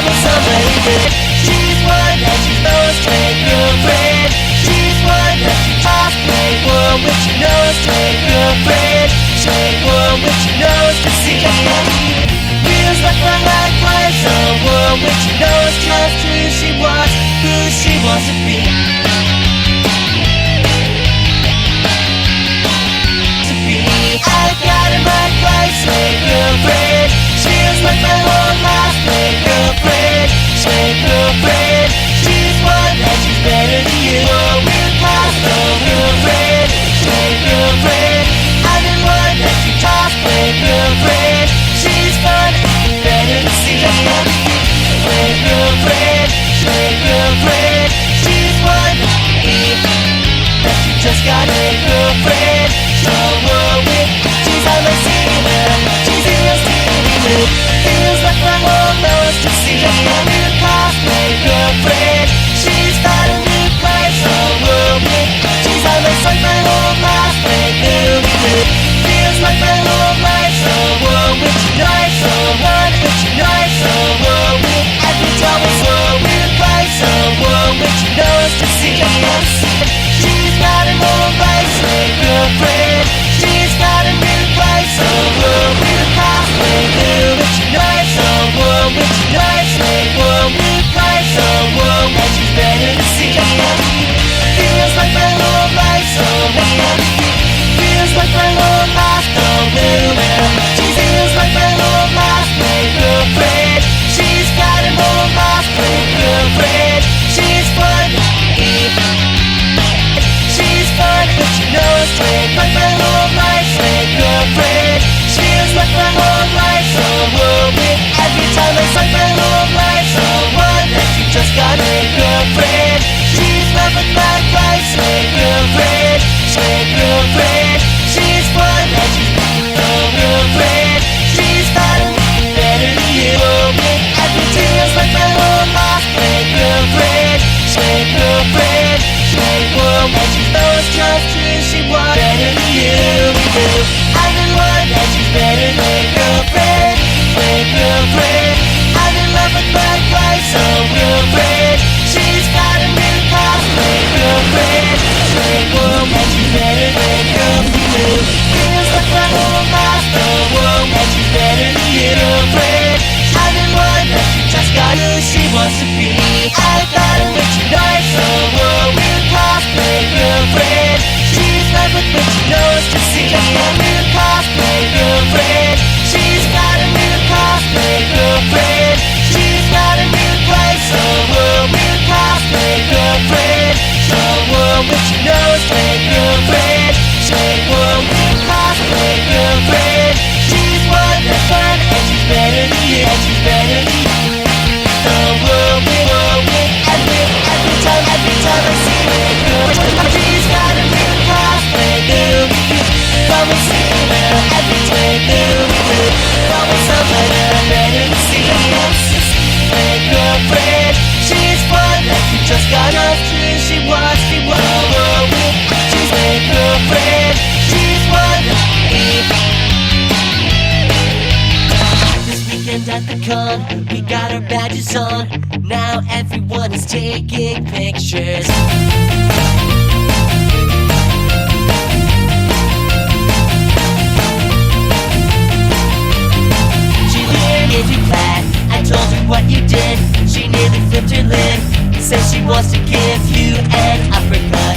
with somebody good. She's one that you know straight girlfriend. She's one that you toss play one with your nose straight girlfriend. Straight one with your nose to see. Feels like my life was someone with your nose just who she wants to be. I got in my place, straight girlfriend. Feels like my whole life, straight girlfriend. Straight girlfriend. She's one that she's better than you. Real class, no girlfriend. Straight girlfriend. I'm the one that you toss, straight girlfriend. She's fun, better to see. Straight girlfriend. Straight girlfriend. She's one that you just got a girlfriend. Someone with, she's on my steamer. She's in your steamer. Feels like my whole nose to see. Real class, straight girlfriend. She's got a new place. Someone with, she's on my whole life, straight girlfriend. Feels like my whole life. Someone with your nice, someone with your nice, someone with every trouble, so real place. Someone with your nose to see. She's got a whole life, straight girlfriend. She's got a new place. Someone with a class, straight girl with your nice, someone with your nice, straight one new place. Someone that she's better to see. Feels like my whole life, someone. Feels like my whole life, don't move. She feels like my whole life, straight girlfriend. She's got a whole life, straight girlfriend. She's fun. She's fun, but you know it's straight like my whole life, straight girlfriend. Feels like my whole life, someone with every time it's like my whole life, someone that you just got a girlfriend. She's loving my life, straight girlfriend. Straight girlfriend. She's fun, that she's no girlfriend. She's got a better than you. Every feels like my whole life, straight girlfriend. Straight girlfriend. Straight one that she knows just who she wants. Better than you. I'm the one that she's better than girlfriend. Straight girlfriend. I'm in love with my life, so girlfriend. She's got a new car, straight girlfriend. Straight one that she's better than girlfriend. Feels like my whole life, the one that she's better than you. Girlfriend. I'm the one that she just got who she wants to be. I got her with your nice, someone real class, straight girlfriend. She's love with what she knows to see. Real class, straight girlfriend. She's got a real class, straight girlfriend. She's got a new place, someone real class, straight girlfriend. Someone with your nose, straight girlfriend. Straight one real class, straight girlfriend. She's one that's fun and she's better than you. And she's better than you. Someone with every time I see her girl. She's got a real class, straight girlfriend. Come and see her every straight girlfriend. Come with somebody better to see. Straight girlfriend. She's one that you just got up to. She wants, she's straight girlfriend. She's one that this weekend at the con, we got our badges on. Now everyone is taking pictures. She gave you flat. I told her what you did. She nearly flipped her lid. Says she wants to give you an uppercut.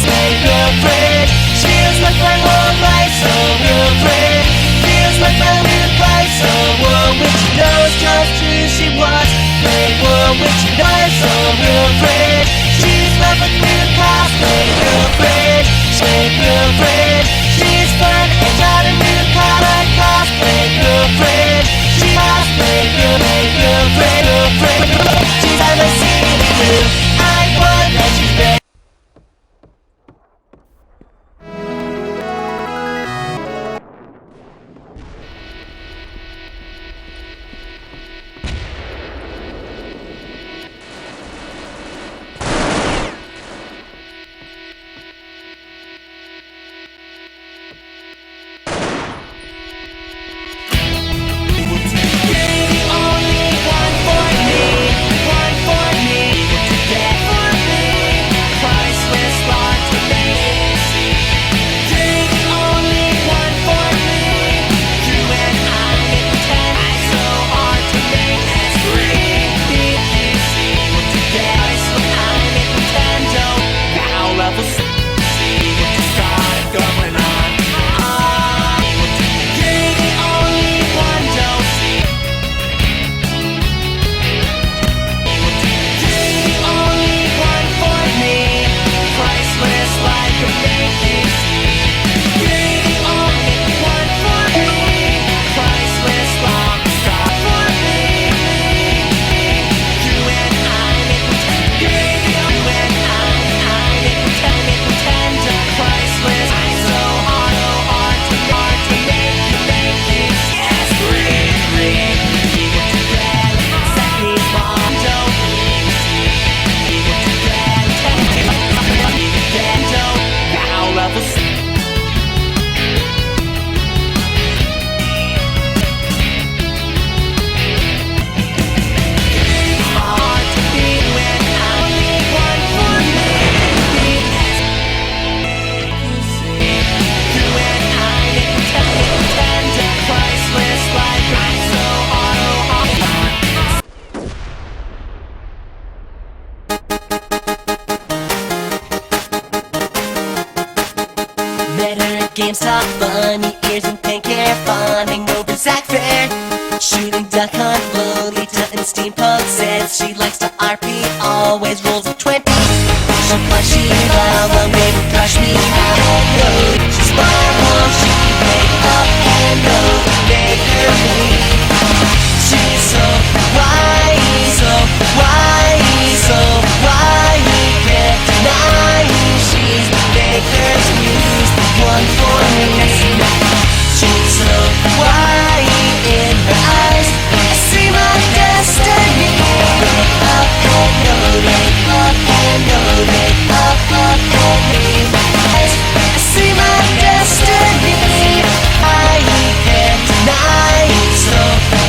Straight girlfriend. Feels like my whole life, so girlfriend. Feels like my real life, someone with your nose just who she wants. Straight one with your nice, so girlfriend. She's loving real class, straight girlfriend. Straight girlfriend. She's fun and got a real class, straight girlfriend. She's straight girlfriend. She's on my scene. I want Shooting duck on Lolita and steampunk says she likes to RP, always rolls a 20. She'll punch me out, well maybe crush me out. No, she's smart, won't she wake up and go make her leave. She's so wise, so wise, so wise. Can't deny she's Baker's Muse, one for me. She's so wise in her eyes, I see my destiny. Look up and know they up and know they up and leave. I see my destiny. I can't deny, so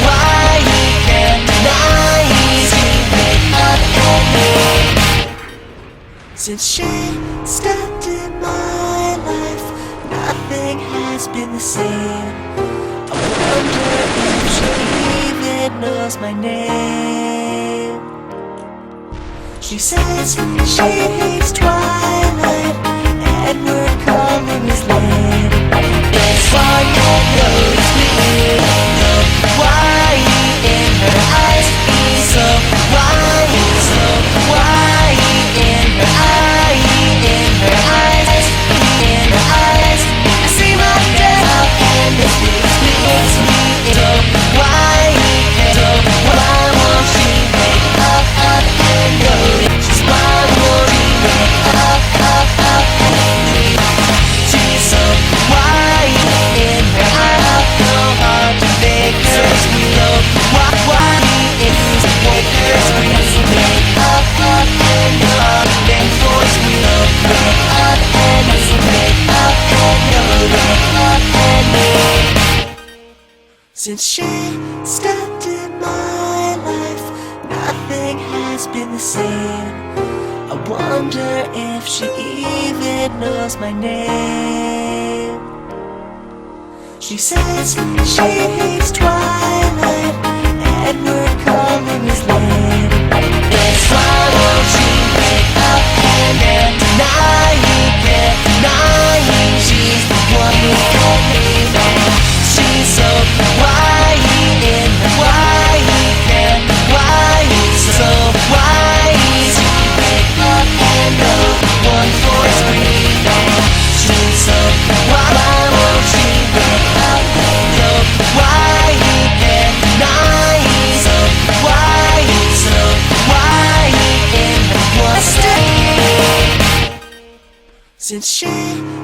why can't deny? She wake up and leave. Since she stepped in my life, nothing has been the same. I wonder if she even knows my name. She says she hates Twilight, Edward Cullen is late. It's hard to notice me, no why in her eyes. He's so why, so why in her eyes, in her eyes, in her eyes. I see my death and it makes me so why won't she wake up and go? She's why won't she wake up and leave? She's so why in her eyes, no hard to make her know why is Baker's Muse. Wake up and go, then force me to wake up and wake up and wake up and leave. Since she stepped in my life, nothing has been the same. I wonder if she even knows my name. She says she hates Twilight, Edward Cullen is late. It's why won't she wake up and can't deny, can't deny she's the one who won't leave. She's so why in the why can't why so why she wake up and go one force breathing. She's so why won't she wake up and go why can't deny so why in the one state. Since she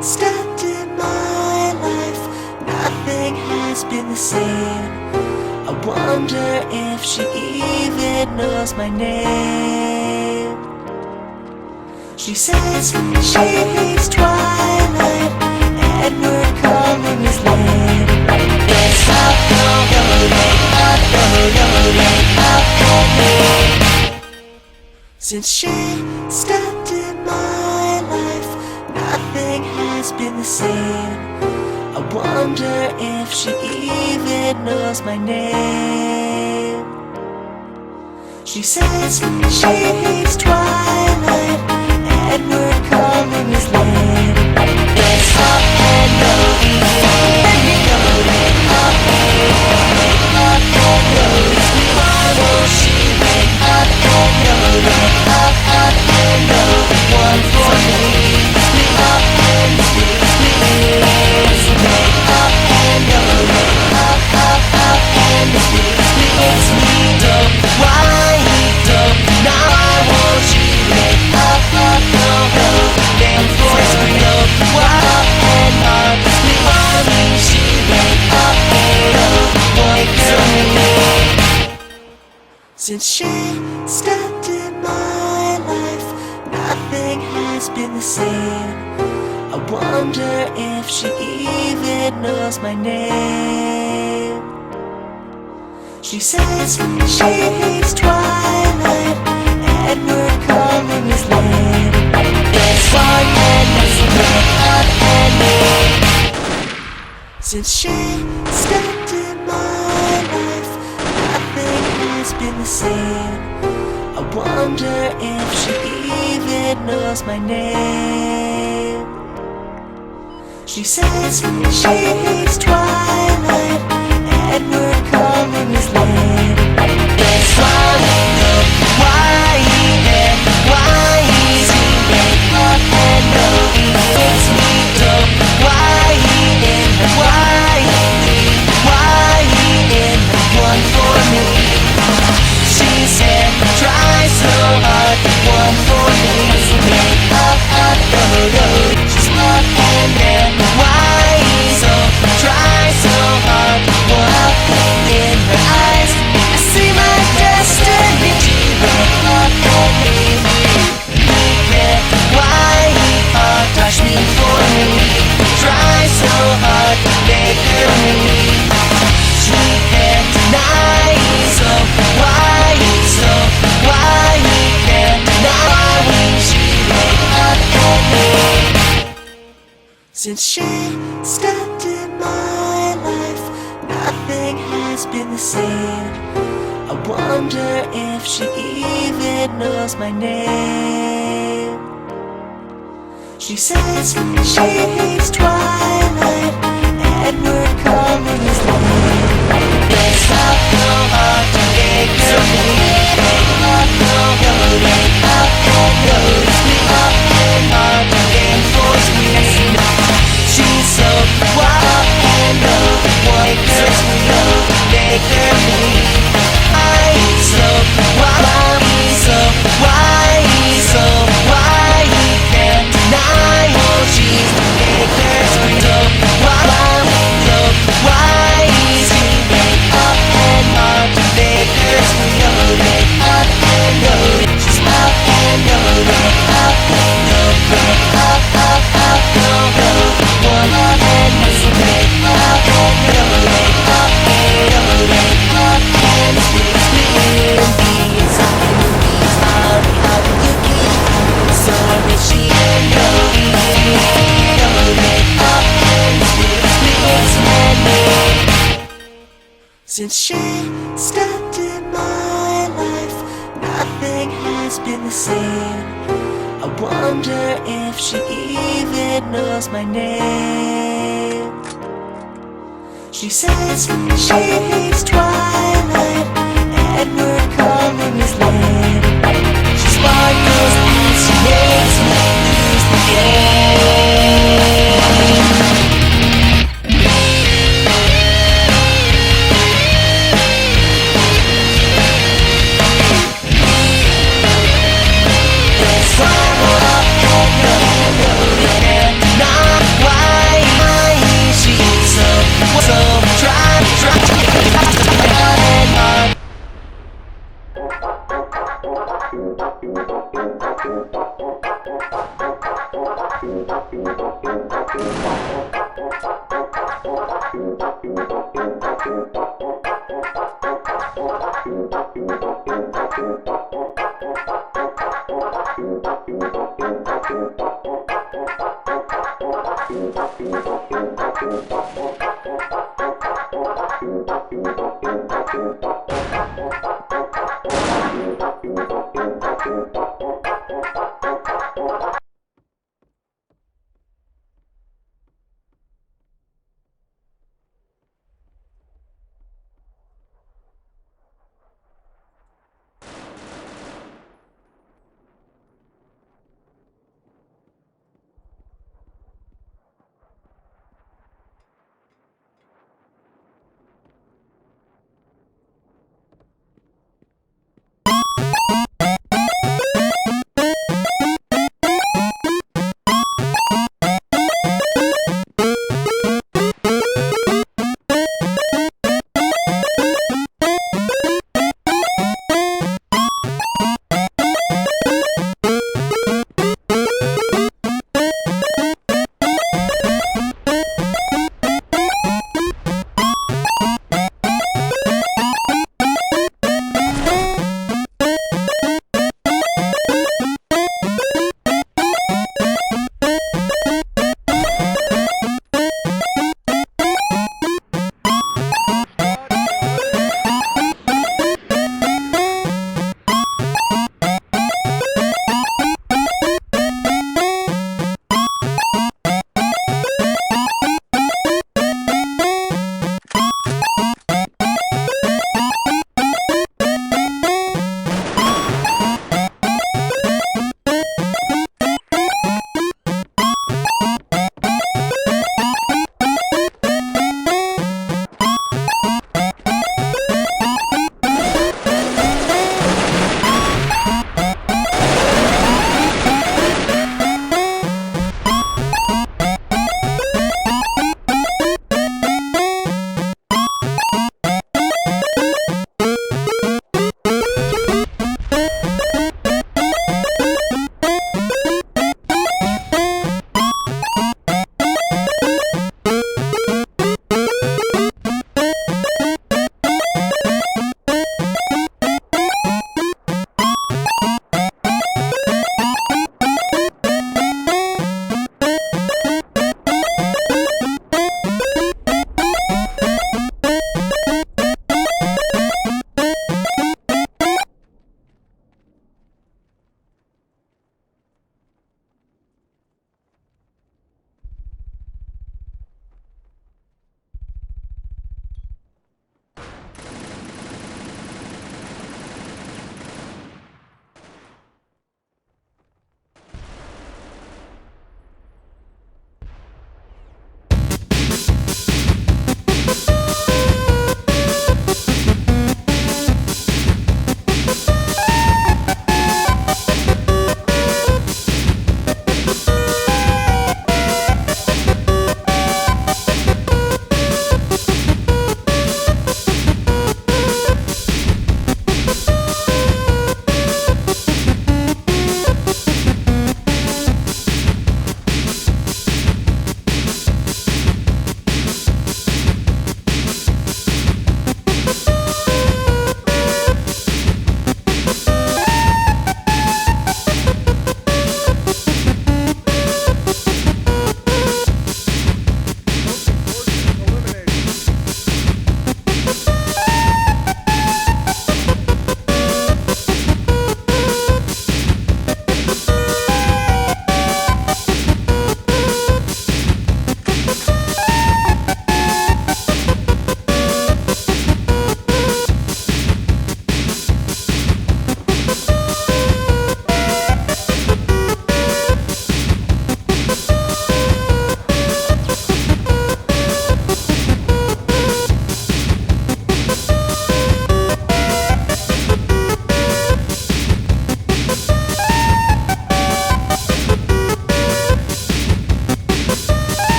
stepped in my life, nothing has been the same. I wonder if she even knows my name. She says she hates Twilight, Edward Cullen is late. It's up, no, since she stepped in my life, nothing has been the same. I wonder if she even knows my name. She says she hates Twilight, Edward Cullen is late. It's up and no, why won't she wake up and know one for me? Up and speaks me, wake up and know and speaks me, it's me. Don't why, don't now why won't she wake up then force me up and hard to speak. Why won't she wake up wake her. Since she stepped in my life, nothing has been the same. I wonder if she even knows my name. She says she hates Twilight, Edward Cullen is late. It's hard and wake. Since she stepped in my life, nothing has been the same. I wonder if she even knows my name. She says she hates Twilight, Edward Cullen is Since she stepped in my life, nothing has been the same. I wonder if she even knows my name. She says she hates Twilight, and we're coming as late. It's not so hard to make her believe. Up, no, up and goes me up and on to enforce me. She's so wild and low, make her squeal, make her believe. So why, so why, so why he can't deny what she's make her scream. So why he's screaming up and on to make her squeal, make up and go. She's up and go, up, no, up, no, go. One up and make up and go, up and go, up and speak. Since she stepped in my life, nothing has been the same. I wonder if she even knows my name. She says she hates Twilight, and we're coming as late. She sparkles and she makes me lose the game.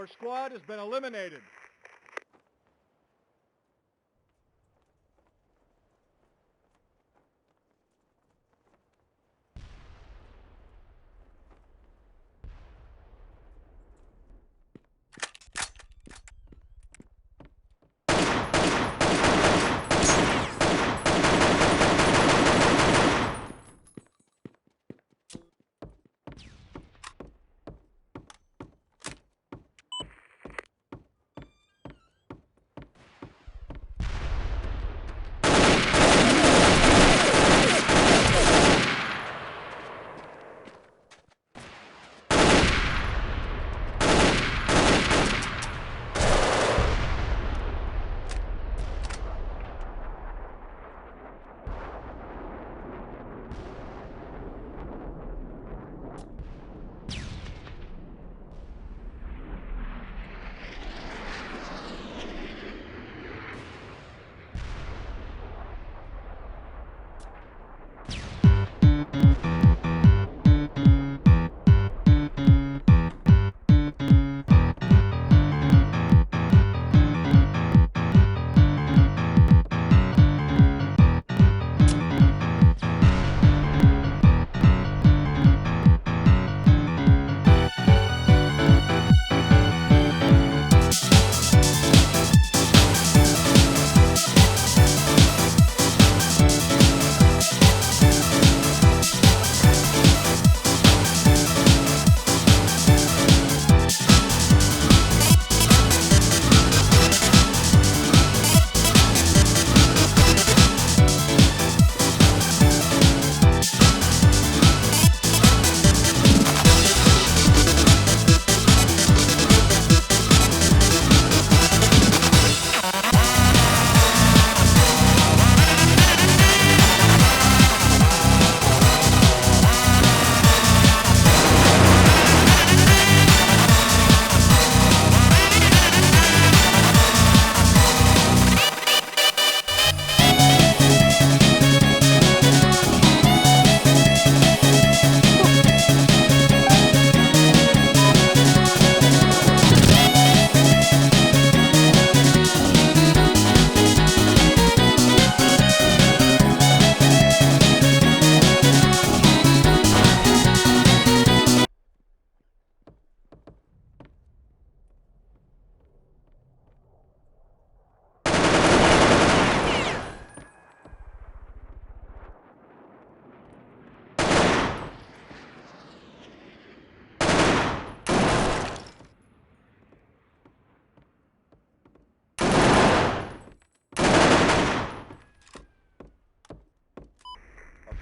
Your squad has been eliminated.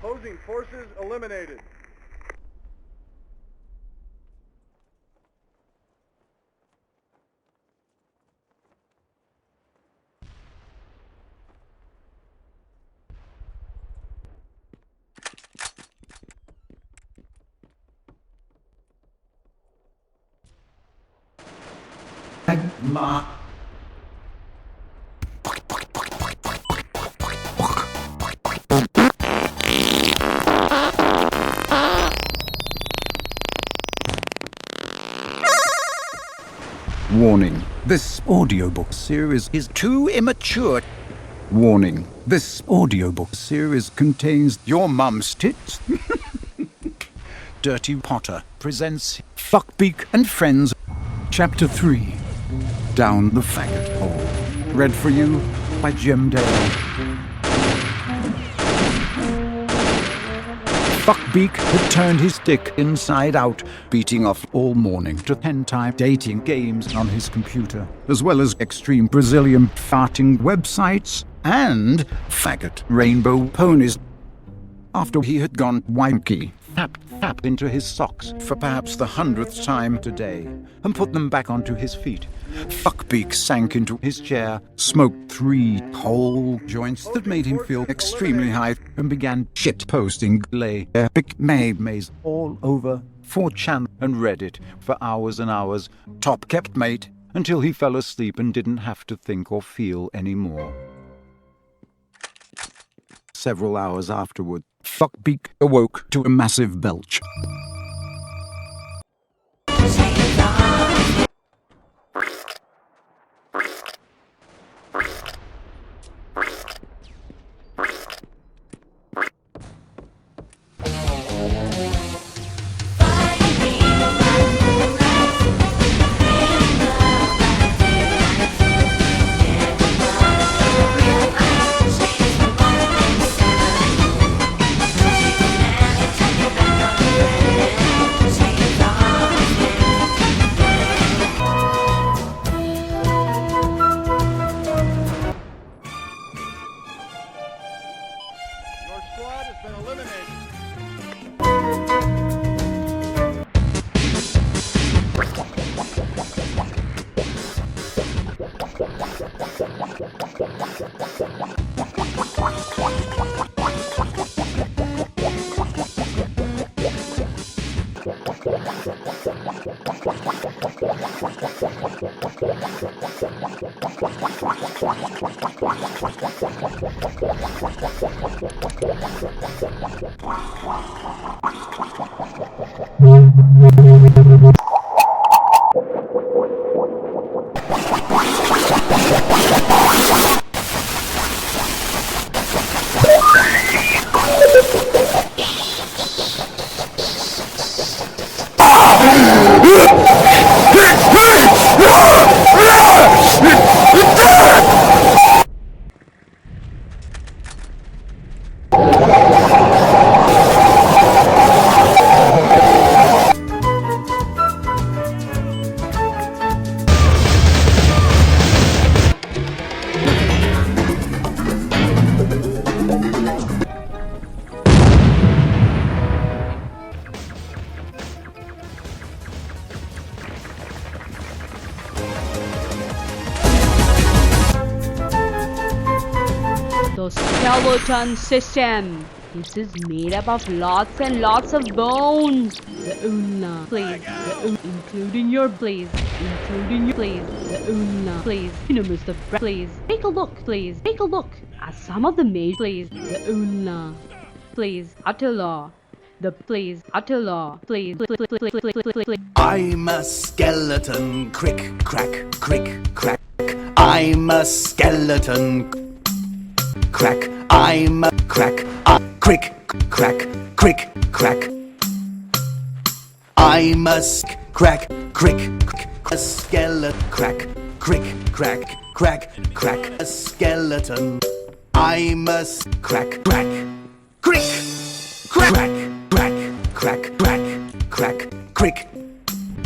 Opposing forces eliminated. Ma. Warning, this audiobook series is too immature. Warning, this audiobook series contains your mum's tits. Dirty Potter presents Fuckbeak and Friends, Chapter 3, Down the Faggot Hole. Read for you by Jim Dale. Fuckbeak had turned his dick inside out, beating off all morning to hentai dating games on his computer, as well as extreme Brazilian farting websites and faggot rainbow ponies. After he had gone wanky, tap into his socks for perhaps the 100th time today, and put them back onto his feet, Fuckbeak sank into his chair, smoked 3 whole joints that made him feel extremely high, and began shitposting lay epic memes all over 4chan and Reddit for hours and hours, top kept mate, until he fell asleep and didn't have to think or feel anymore. Several hours afterward, Fuckbeak awoke to a massive belch. The skeleton system. This is made up of lots and lots of bones. The ulna, please. Including your please. The ulna, please. You know, Mr. Please. Take a look, please. Take a look at some of the made, please. The ulna, please. Attila. The please. Attila, please. I'm a skeleton, crick, crack, crick, crack. I'm a skeleton, crack. I'm a crack, crick, crack, crick, crack. I'm a crack, crick, a skeleton, crack, crick, crack, crack, a skeleton. I'm a crack, crack, crick, crack, crack, crick,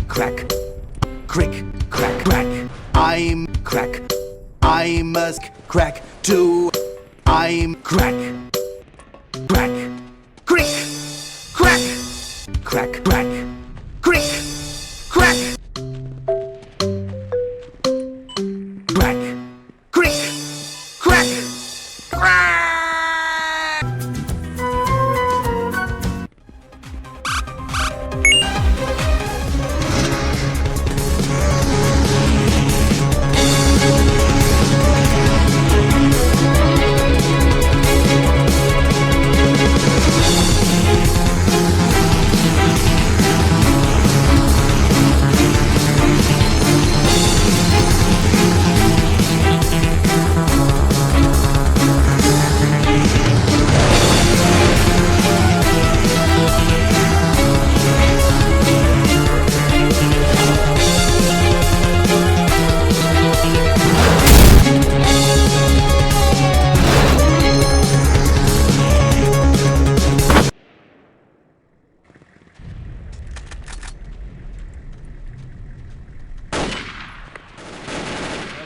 crack, crack. I'm crack. I'm a crack too. I'm crack, crick, crack, crick, crack.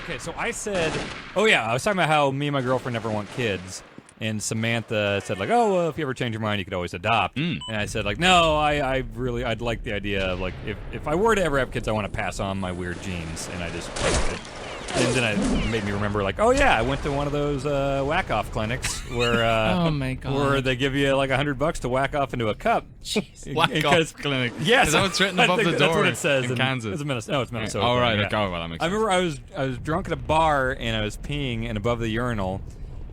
Okay, so I said, oh yeah, I was talking about how me and my girlfriend never want kids, and Samantha said like, oh, well, if you ever change your mind, you could always adopt. And I said like, no, I'd like the idea of like, if I were to ever have kids, I want to pass on my weird genes, and I just, and then it made me remember like, oh yeah, I went to one of those whack-off clinics where, oh my God, where they give you like $100 to whack off into a cup. Whack-off clinic. Yes, is that what's written above the door? That's what it says in Kansas. It's Minnesota. No, it's Minnesota. All right, yeah. okay, well that makes sense. I remember I was drunk at a bar and I was peeing, and above the urinal,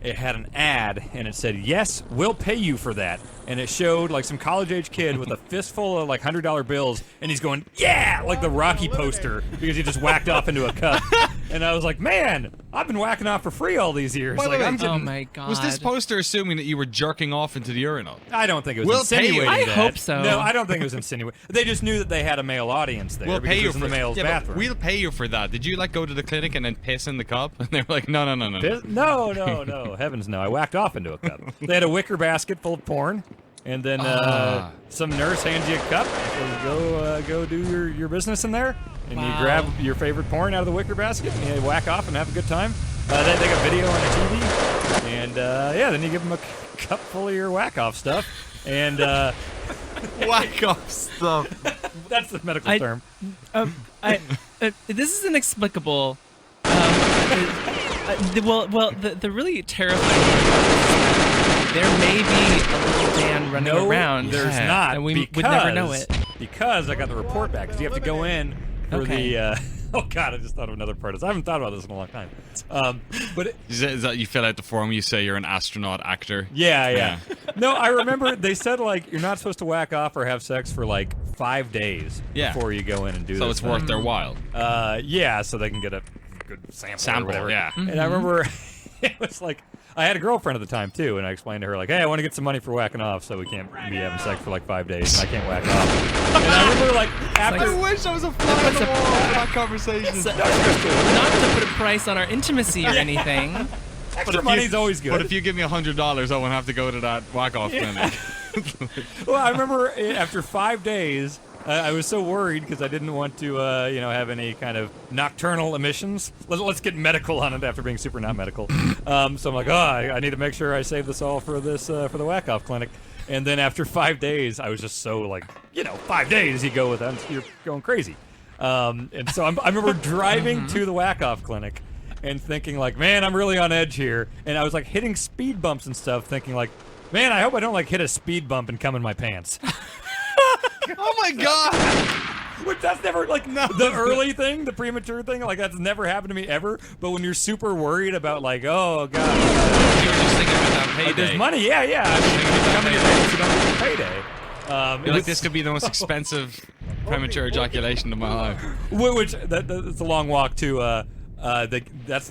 it had an ad, and it said, "Yes, we'll pay you for that." And it showed like some college-age kid with a fistful of like $100 bills, and he's going, "Yeah!" like the Rocky poster, because he just whacked off into a cup. And I was like, "Man, I've been whacking off for free all these years." Wait, like, wait, I'm wait. getting, Oh my God. Was this poster assuming that you were jerking off into the urinal? I don't think it was We'll pay you. insinuating I that. hope so. No, I don't think it was insinuating. They just knew that they had a male audience there. We'll because pay it you was in for the male's yeah, but bathroom. we'll pay you for that. Did you like go to the clinic and then piss in the cup? And they were like, no. No, heavens no. I whacked off into a cup. They had a wicker basket full of porn, and then some nurse hands you a cup and says, go do your business in there, and you grab your favorite porn out of the wicker basket, and you whack off and have a good time. They got video on the TV, and then you give them a cup full of your whack-off stuff, and whack-off stuff. That's the medical term. This is inexplicable. The really terrifying part is that there may be a little Dan running around. There's not, and we because would never know it. because I got the report back. Because you have to go in for Okay. the. Oh God! I just thought of another part of this. I haven't thought about this in a long time. But Is that you fill out the form? You say you're an astronaut actor. yeah. No, I remember they said like you're not supposed to whack off or have sex for like 5 days Yeah. before you go in and do So this it's worth their while. yeah, so they can get a good sample or whatever. Yeah. And I remember it was like I had a girlfriend at the time too, and I explained to her like, "Hey, I want to get some money for whacking off, so we can't be having sex for like 5 days. And I can't whack off." And I remember like after. wish I was a fly on the wall for that conversation. Not to put a price on our intimacy or anything. Extra money's always good. But if you give me $100, I won't have to go to that whack-off clinic. Well, I remember after 5 days, I was so worried because I didn't want to, have any kind of nocturnal emissions. Let's get medical on it after being super not medical. So I'm like, I need to make sure I save this all for this for the whack-off clinic. And then after 5 days, I was just so like, 5 days you go with that, you're going crazy. And so I remember driving to the whack-off clinic and thinking like, man, I'm really on edge here. And I was like hitting speed bumps and stuff, thinking like, man, I hope I don't like hit a speed bump and come in my pants. Oh my god! Which that's never like the early thing, the premature thing. Like that's never happened to me ever. But when you're super worried about like, oh god, You were just thinking about that like, payday. there's money, yeah. I mean, come in your pants, you don't get your payday. You're like, this could be the most expensive premature ejaculation of my life. Which that's a long walk to. That's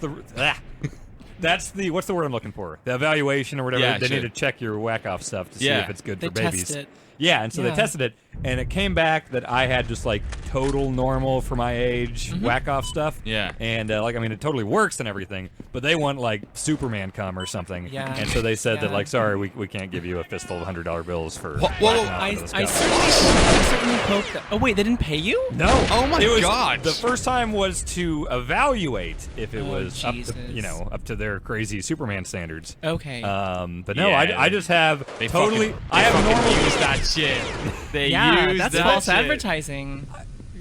the what's the word I'm looking for? The evaluation or whatever. Yeah, they sure. need to check your whack off stuff to see Yeah. if it's good They for babies. test it. Yeah, and so they Yeah. tested it, and it came back that I had just like total normal for my age whack off stuff. Yeah. and it totally works and everything, but they want like Superman cum or something. Yeah. and so they said that Yeah. like, sorry, we can't give you a fistful of $100 bills for. Whoa, whacking off I into the I sky. certainly hope that. Oh wait, they didn't pay you? No. Oh my it was, God. The first time was to evaluate if it Oh, was up Jesus. to, up to their crazy Superman standards. Okay. But no, Yeah. I just have They totally. fucking- I they have fucking normal. use that shit. They yeah, use that's that false shit. advertising.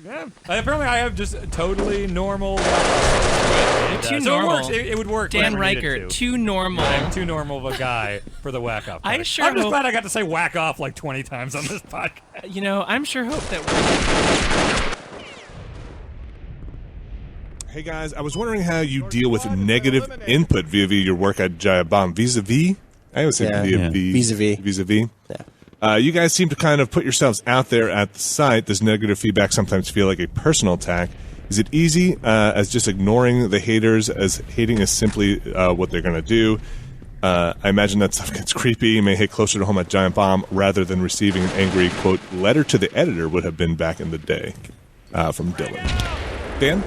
Yeah. Apparently, I have just totally normal. Too so normal. It works. It would work. Dan whenever I needed Riker, to. too normal. I'm too normal of a guy for the whack off. I sure I'm just hope- glad I got to say whack off like 20 times on this podcast. I'm sure hope that Hey guys, I was wondering how you deal with negative input via your work at Giant Bomb. Vis-a-vis? I always say Vis-a-vis. Vis-a-vis. Yeah. You guys seem to kind of put yourselves out there at the site. Does negative feedback sometimes feel like a personal attack? Is it easy as just ignoring the haters, as hating is simply what they're going to do? I imagine that stuff gets creepy. You may hit closer to home at Giant Bomb rather than receiving an angry, quote, letter to the editor would have been back in the day. From Dylan. Dan?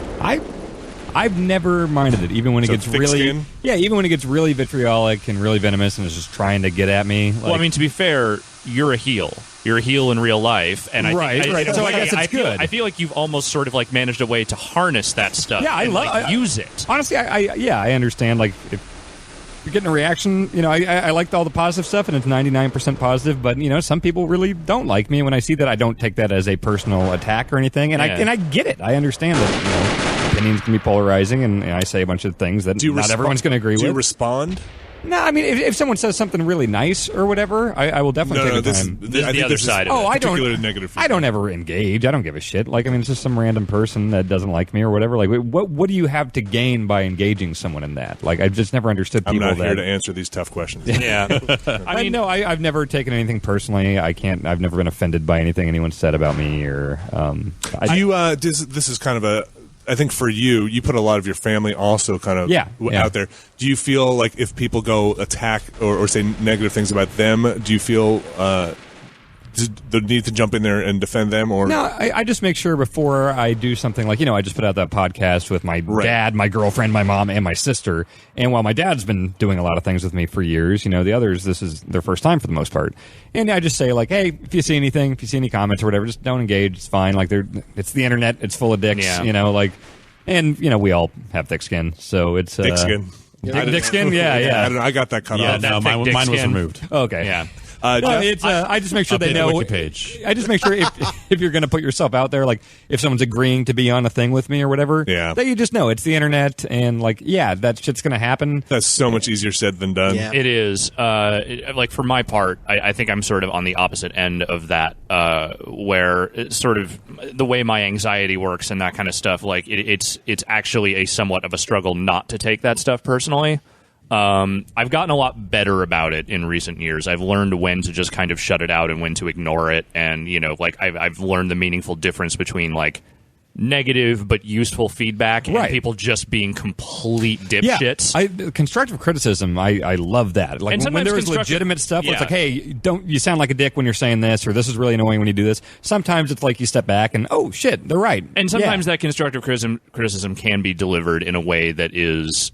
I've never minded it, even when it So gets thick really, skin? even when it gets really vitriolic and really venomous and is just trying to get at me. Well, I mean, to be fair, you're a heel. You're a heel in real life, and Right. So I guess it's good. I feel like you've almost sort of like managed a way to harness that stuff. Yeah, I and, love- like, I- use it. honestly, I understand. Like, if you're getting a reaction, I liked all the positive stuff, and it's 99% positive. But some people really don't like me. When I see that, I don't take that as a personal attack or anything, and Yeah. I get it. I understand that opinions can be polarizing, and I say a bunch of things that not everyone's going to agree Do with. you respond? No, I mean, if someone says something really nice or whatever, I will definitely take the time. I think this is I don't. particularly negative I don't ever engage. I don't give a shit. Like, I mean, it's just some random person that doesn't like me or whatever. Like, what do you have to gain by engaging someone in that? Like, I've just never understood I'm people not that. here to answer these tough questions. Yeah. I mean, no, I've never taken anything personally. I've never been offended by anything anyone said about me or. Do you? This is kind of I think for you, you put a lot of your family also kind of out there. Do you feel like if people go attack or say negative things about them, do you feel the need to jump in there and defend them? Or No, I just make sure before I do something like, I just put out that podcast with my dad, my girlfriend, my mom, and my sister. And while my dad's been doing a lot of things with me for years, the others, this is their first time for the most part. And I just say, like, hey, if you see anything, if you see any comments or whatever, just don't engage. It's fine. Like, it's the internet. It's full of dicks, and, we all have thick skin. So it's... thick skin. Dick skin? Yeah. I don't know. I got that cut off. mine was removed. Okay. Yeah. No, Jeff? it's, I just make sure they Update the know. wiki page. I just make sure if you're going to put yourself out there, like if someone's agreeing to be on a thing with me or whatever, that you just know it's the internet and like, yeah, that shit's going to happen. That's so much easier said than done. Yeah. It is. Like for my part, I think I'm sort of on the opposite end of that, where it's sort of the way my anxiety works and that kind of stuff. Like it's actually a somewhat of a struggle not to take that stuff personally. I've gotten a lot better about it in recent years. I've learned when to just kind of shut it out and when to ignore it, and like I've learned the meaningful difference between like negative but useful feedback and people just being complete dipshits. Constructive criticism, I love that. Like when there is legitimate stuff, where it's like, hey, you sound like a dick when you're saying this, or this is really annoying when you do this. Sometimes it's like you step back and, oh shit, they're right. And sometimes that constructive criticism can be delivered in a way that is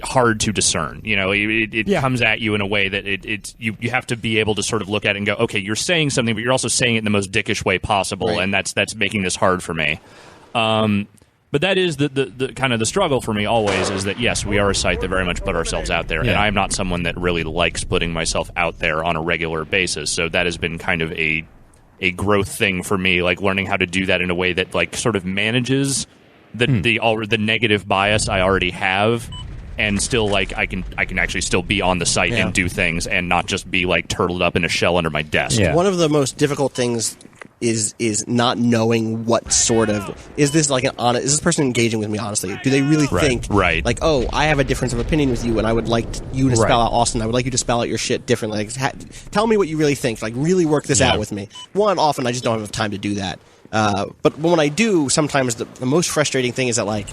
hard to discern. It comes at you in a way that you have to be able to sort of look at it and go, okay, you're saying something, but you're also saying it in the most dickish way possible, and that's making this hard for me. But that is the kind of the struggle for me always, is that yes, we are a site that very much put ourselves out there, and I'm not someone that really likes putting myself out there on a regular basis. So that has been kind of a growth thing for me, like learning how to do that in a way that like sort of manages the negative bias I already have. And still, like, I can actually still be on the site and do things, and not just be like turtled up in a shell under my desk. Yeah. One of the most difficult things is not knowing what sort of is this this person engaging with me honestly? Do they really think like, oh, I have a difference of opinion with you, and I would like you to spell out Austin. I would like you to spell out your shit differently. Like, tell me what you really think. Like, really work this out with me. Often I just don't have time to do that. But when I do, sometimes the most frustrating thing is that like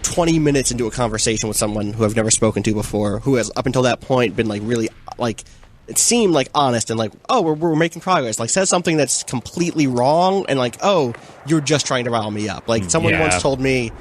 20 minutes into a conversation with someone who I've never spoken to before, who has up until that point been like really like it seemed like honest and like, oh, we're making progress, like says something that's completely wrong and like, oh, you're just trying to rile me up. Like someone once told me,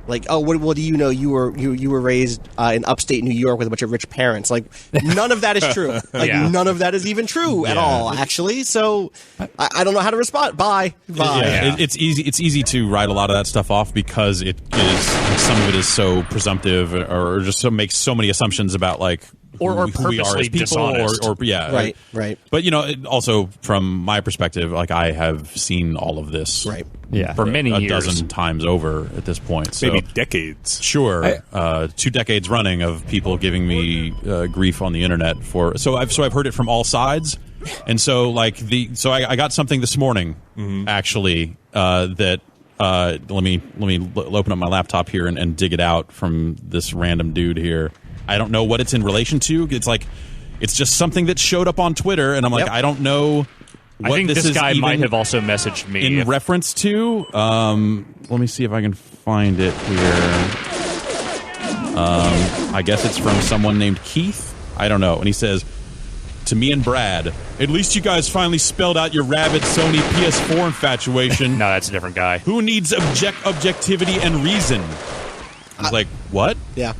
like, oh, what do you know? You were raised in upstate New York with a bunch of rich parents. Like, none of that is true. Like, none of that is even true at all, actually. So, I don't know how to respond. Bye. Yeah. It's easy to write a lot of that stuff off because it is some of it is so presumptive or just makes so many assumptions about like or who we are as people, dishonest. or right. But also from my perspective, like I have seen all of this, for many a years, dozen times over at this point, so, maybe decades. Sure, 2 decades running of people giving me grief on the internet for. So I've heard it from all sides, and so like I got something this morning actually that. Let me open up my laptop here and dig it out from this random dude here. I don't know what it's in relation to. It's just something that showed up on Twitter, and I'm like, I don't know what I think this guy is might have also messaged me in reference to. Let me see if I can find it here. I guess it's from someone named Keith. I don't know. And he says, to me and Brad, at least you guys finally spelled out your rabid Sony PS4 infatuation. No, that's a different guy. Who needs objectivity and reason? I was like, what? Yeah.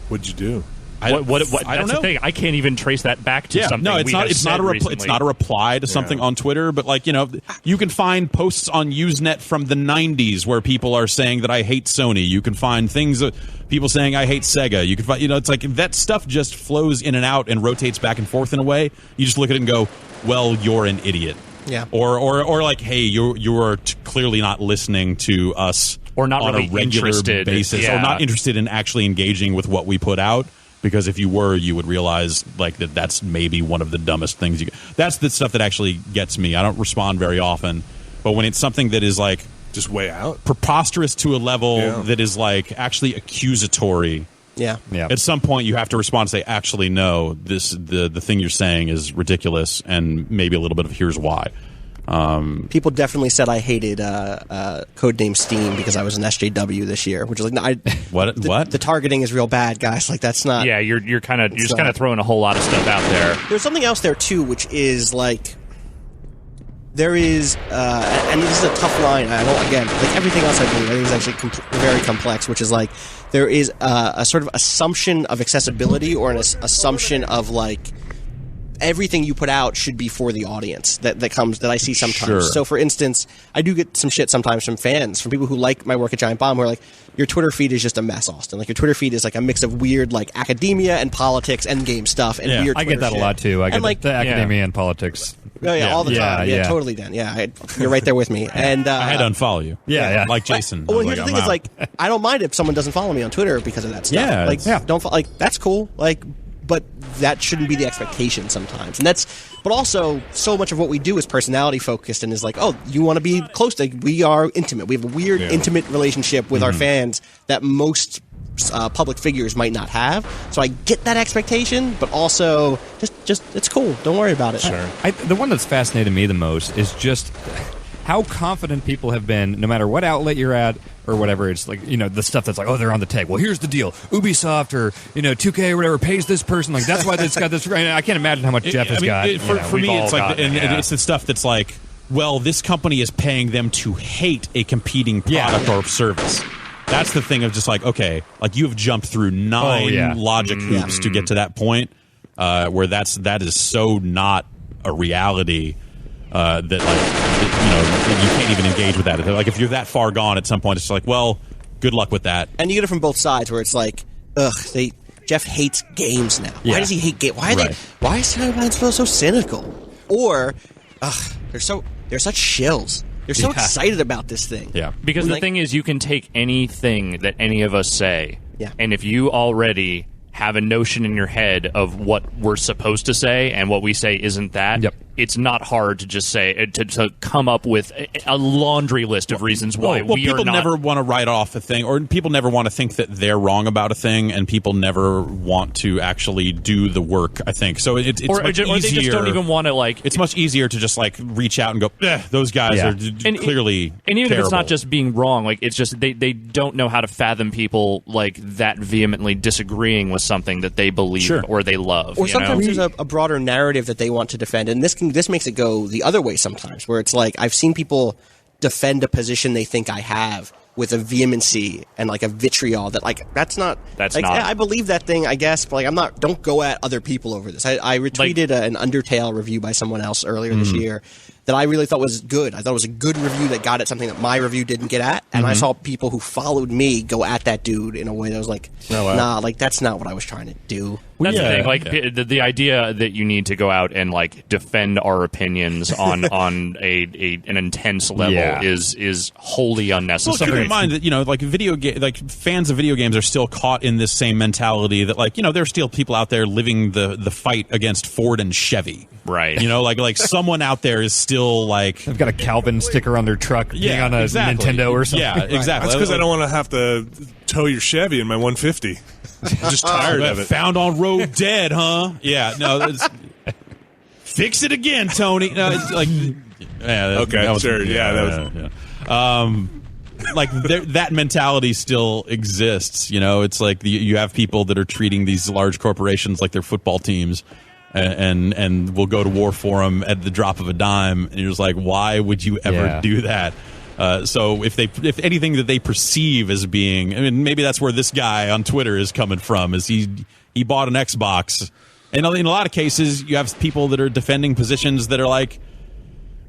What'd you do? I don't know. The thing. I can't even trace that back to something. No, it's not. It's not a reply to something on Twitter. But like you can find posts on Usenet from the '90s where people are saying that I hate Sony. You can find things people saying I hate Sega. You can find it's like that stuff just flows in and out and rotates back and forth in a way. You just look at it and go, well, you're an idiot. Yeah. Or like, hey, you are clearly not listening to us, or not on really a regular interested basis, or not interested in actually engaging with what we put out. Because if you were, you would realize like that's maybe one of the dumbest things that's the stuff that actually gets me. I don't respond very often, but when it's something that is like just way out, preposterous to a level that is like actually accusatory. Yeah. At some point, you have to respond and say, actually, no, the thing you're saying is ridiculous, and maybe a little bit of here's why. People definitely said I hated Codename Steam because I was an SJW this year, which is like what? The targeting is real bad, guys. Like that's not. Yeah, you're just kind of throwing a whole lot of stuff out there. There's something else there too, which is like there is, and this is a tough line. I don't like everything else I believe is actually very complex, which is like there is a sort of assumption of accessibility or an assumption of like. everything you put out should be for the audience that I see sometimes. Sure. So, for instance, I do get some shit sometimes from fans, from people who like my work at Giant Bomb, who are like, your Twitter feed is just a mess, Austin. Like, your Twitter feed is like a mix of weird, like, academia and politics, endgame stuff, and weird I Twitter get that shit. a lot too. I get like, the academia and politics. Oh yeah, all the time. Yeah, totally, Dan. Yeah, you're right there with me. And I had to unfollow you. Yeah. Like Jason. Well, I was here's the like, thing: I'm is out. like I don't mind if someone doesn't follow me on Twitter because of that stuff. Yeah, like yeah. don't like that's cool. Like, but that shouldn't be the expectation sometimes. And but also so much of what we do is personality focused and is like, oh, you want to be close to. We are intimate. We have a weird intimate relationship with our fans that most public figures might not have. So I get that expectation, but also just it's cool. Don't worry about it. Sure. The one that's fascinated me the most is just how confident people have been, no matter what outlet you're at or whatever. It's like, the stuff that's like, oh, they're on the tag. Well, here's the deal. Ubisoft or, 2K or whatever pays this person. Like, that's why this got this. I can't imagine how much Jeff has got. For me, it's like, it's the stuff that's like, well, this company is paying them to hate a competing product or service. That's the thing of just like, okay, like you have jumped through 9 logic hoops to get to that point where that is so not a reality that like you can't even engage with that. Like if you're that far gone at some point, it's like, well, good luck with that. And you get it from both sides where it's like, Jeff hates games now. Why does he hate games? Why is Silent so cynical? Or they're such shills. They're so excited about this thing. Yeah. Because the thing is, you can take anything that any of us say, and if you already have a notion in your head of what we're supposed to say and what we say isn't that, it's not hard to just say to come up with a laundry list of reasons why we people are not. never want to write off a thing, or people never want to think that they're wrong about a thing, and people never want to actually do the work, I think. So it's much easier. Or they just don't even want to, like... It's much easier to just, like, reach out and go, those guys are clearly And even terrible. if it's not just being wrong, like, it's just they don't know how to fathom people, like, that vehemently disagreeing with something that they believe or they love. Or sometimes there's a broader narrative that they want to defend, and this makes it go the other way sometimes, where it's like I've seen people defend a position they think I have with a vehemency and like a vitriol that like that's not. Yeah, I believe that thing, I guess, but like I'm not. Don't go at other people over this. I retweeted an Undertale review by someone else earlier this year that I really thought was good. I thought it was a good review that got at something that my review didn't get at, and I saw people who followed me go at that dude in a way that was like, nah, like that's not what I was trying to do. That's the thing. Like the idea that you need to go out and like defend our opinions on an intense level is wholly unnecessary. Well, keep in mind that like fans of video games are still caught in this same mentality that like there's still people out there living the fight against Ford and Chevy. Right. Like someone out there is still like they've got a Calvin sticker on their truck being on a Nintendo or something. Yeah, exactly. That's because I don't want to have to tow your Chevy in my 150. I'm just tired of it. Found on road dead, huh? Yeah, no. Fix it again, Tony. No, it's like, like that mentality still exists. It's like you have people that are treating these large corporations like they're football teams, and will go to war for them at the drop of a dime. And you're just like, why would you ever do that? So if anything that they perceive as being, I mean, maybe that's where this guy on Twitter is coming from, is he bought an Xbox. And in a lot of cases, you have people that are defending positions that are like,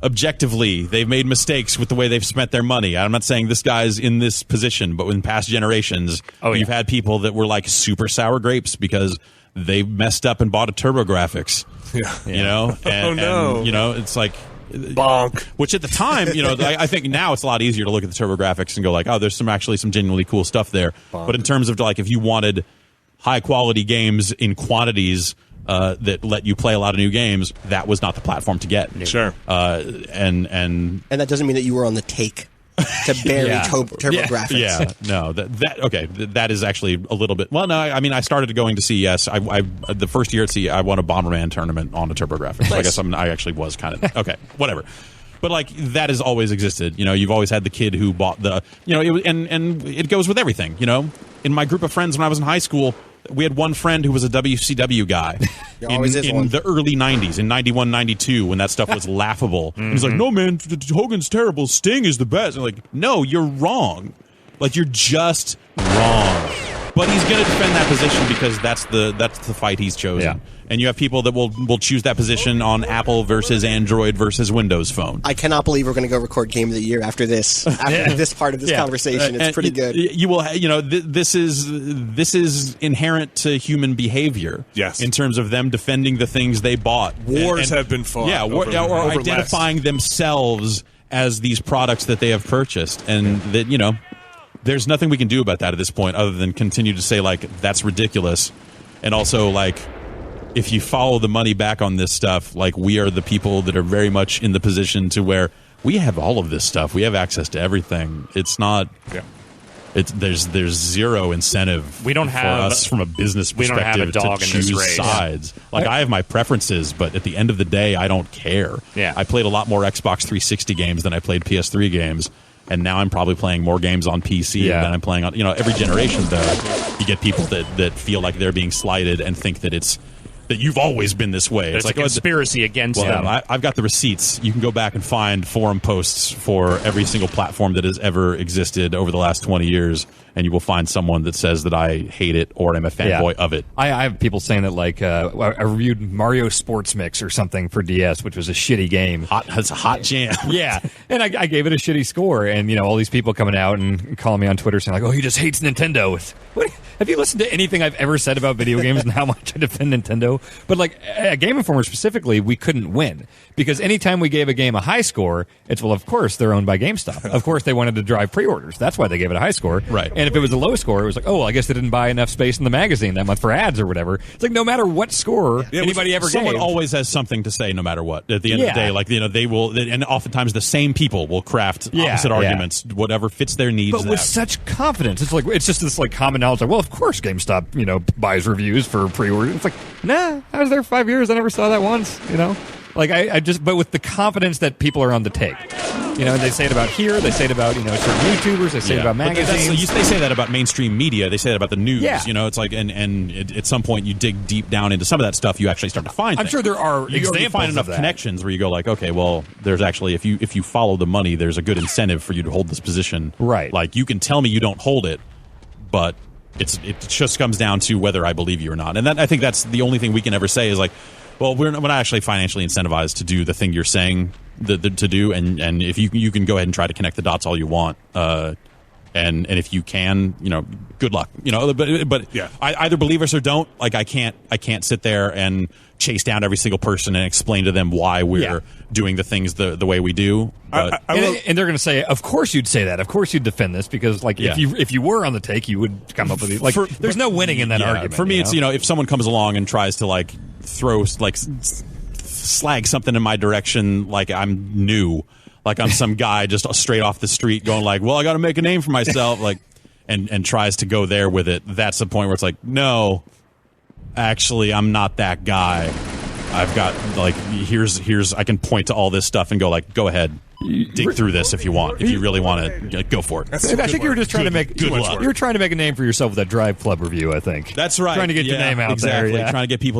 objectively, they've made mistakes with the way they've spent their money. I'm not saying this guy's in this position, but in past generations, you've had people that were like super sour grapes because they messed up and bought a TurboGrafx. And it's like, bonk. Which at the time, I think now it's a lot easier to look at the TurboGrafx and go like, oh, there's some genuinely cool stuff there. Bonk. But in terms of like, if you wanted high quality games in quantities that let you play a lot of new games, that was not the platform to get. Sure. And that doesn't mean that you were on the take to bury TurboGrafx. Yeah, no, that is actually a little bit. Well, no, I mean, I started going to CES. I the first year at CES, I won a Bomberman tournament on a TurboGrafx. Nice. So I guess I actually was kind of okay, whatever. But like that has always existed. You've always had the kid who bought the, and it goes with everything. In my group of friends when I was in high school, we had one friend who was a WCW guy in the early 90s, in 91, 92, when that stuff was laughable. Mm-hmm. He's like, no, man, Hogan's terrible. Sting is the best. I'm like, no, you're wrong. Like, you're just wrong. But he's going to defend that position because that's the fight he's chosen. Yeah. And you have people that will choose that position on Apple versus Android versus Windows Phone. I cannot believe we're going to go record Game of the Year after this. After this part of this conversation, it's pretty good. You will, this is inherent to human behavior. Yes. In terms of them defending the things they bought. Wars have been fought. Yeah, or identifying themselves as these products that they have purchased, and that there's nothing we can do about that at this point other than continue to say like that's ridiculous, and also like. If you follow the money back on this stuff, like we are the people that are very much in the position to where we have all of this stuff. We have access to everything. It's not. Yeah. There's zero incentive. We don't for have us from a business we perspective don't have a dog to in this choose race. sides. Like I have my preferences, but at the end of the day, I don't care. Yeah. I played a lot more Xbox 360 games than I played PS3 games. And now I'm probably playing more games on PC than I'm playing on. Every generation though, you get people that feel like they're being slighted and think that it's. That you've always been this way. It's like a conspiracy against them. I've got the receipts. You can go back and find forum posts for every single platform that has ever existed over the last 20 years, and you will find someone that says that I hate it or am a fanboy of it. I have people saying that, like, I reviewed Mario Sports Mix or something for DS, which was a shitty game. It's a hot jam. Yeah, and I gave it a shitty score, and, all these people coming out and calling me on Twitter saying, like, oh, he just hates Nintendo. Have you listened to anything I've ever said about video games and how much I defend Nintendo? But, like, at Game Informer specifically, we couldn't win. Because anytime we gave a game a high score, it's, well, of course, they're owned by GameStop. Of course, they wanted to drive pre-orders. That's why they gave it a high score. Right. And if it was a low score, it was like, oh, well, I guess they didn't buy enough space in the magazine that month for ads or whatever. It's like, no matter what score anybody ever someone gave. always has something to say no matter what. At the end of the day, like, they will, and oftentimes the same people will craft opposite arguments, whatever fits their needs. But with such confidence. It's just this, like, common knowledge, like, well, of course GameStop, buys reviews for pre-order. It's like, nah, I was there 5 years. I never saw that once, Like, but with the confidence that people are on the take. They say it about here, they say it about, certain YouTubers, they say it about magazines. They say that about mainstream media, they say that about the news. Yeah. It's like, and at some point you dig deep down into some of that stuff, you actually start to find I'm things. sure there are examples you find enough of that. connections where you go like, okay, well, there's actually, if you follow the money, there's a good incentive for you to hold this position. Right. Like, you can tell me you don't hold it, but it just comes down to whether I believe you or not. And I think that's the only thing we can ever say is like, well, we're not actually financially incentivized to do the thing you're saying to do, and if you can go ahead and try to connect the dots all you want, and if you can, good luck. But yeah. I either believe us or don't. Like, I can't sit there and chase down every single person and explain to them why we're doing the things the way we do. But, and they're going to say, of course you'd say that. Of course you'd defend this because, like, if you were on the take, you would come up with it. Like, there's no winning in that argument. For me, it's if someone comes along and tries to like throw like slag something in my direction, like I'm new, like I'm some guy just straight off the street going like, well, I got to make a name for myself, like, and tries to go there with it. That's the point where it's like, no, actually, I'm not that guy. I've got like here's I can point to all this stuff and go like, go ahead, dig through this if you want. If you really want to, go for it. I think you were just trying to make good luck. You were trying to make a name for yourself with that Drive Club review. I think that's right. Trying to get your name out there. Trying to get people to